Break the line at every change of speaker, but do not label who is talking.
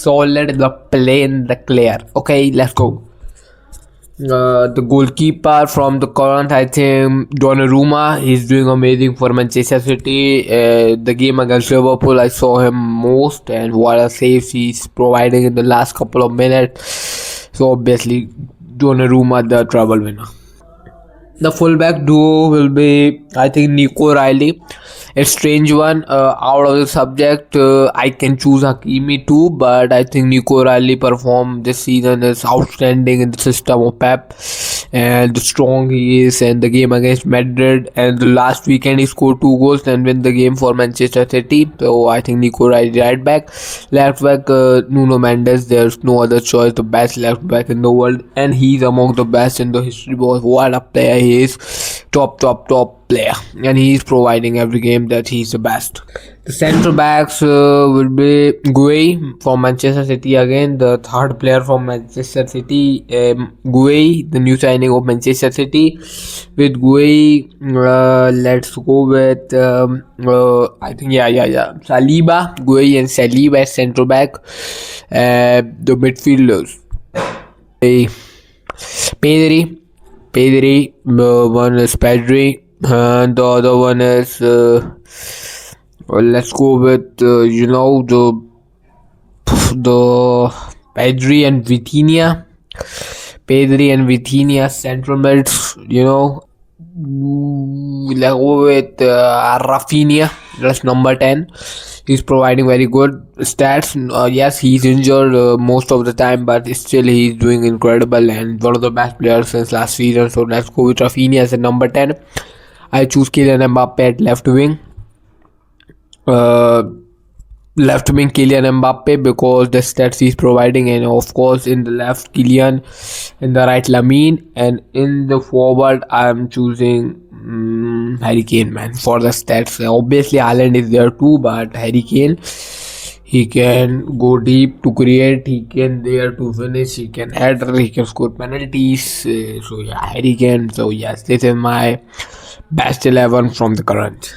solid, the plain, the clear. Okay, let's go. The goalkeeper from the current, I think Donnarumma, he's doing amazing for Manchester City. The game against Liverpool, I saw him most, and what a saves he's providing in the last couple of minutes. So obviously, Donnarumma, the treble winner. The fullback duo will be, I think, Nico Riley. A strange one. Out of the subject, I can choose Hakimi too, but I think Nico Riley performed this season is outstanding in the system of Pep, and the strong he is. And the game against Madrid, and the last weekend he scored 2 goals and win the game for Manchester City. So I think Nico Riley right back. Left back, Nuno Mendes. There's no other choice. The best left back in the world, and he's among the best in the history book. What a player he is! Top player, and he's providing every game that he's the best. The centre backs will be Gueye from Manchester City again, the third player from Manchester City. Gueye, the new signing of Manchester City. With Gueye, let's go with I think Saliba, Gueye and Saliba as centre back. The midfielders, Pedri, one is Pedri, and the other one is let's go with the Pedri and Vitinha central mids. Let's go with Rafinha, that's number 10. He's providing very good stats. Yes, he's injured most of the time, but still he's doing incredible and one of the best players since last season. So let's go with Rafinha as a number 10. I choose Kylian Mbappe at left wing. Left wing Kylian Mbappe because the stats he's providing, and of course in the left Kylian, in the right Lamine, and in the forward I'm choosing Harry Kane, man, for the stats. Obviously Haaland is there too, but Harry Kane, he can go deep to create, he can there to finish, he can header, he can score penalties. So yeah, Harry Kane. So yes, this is my best 11 from the current.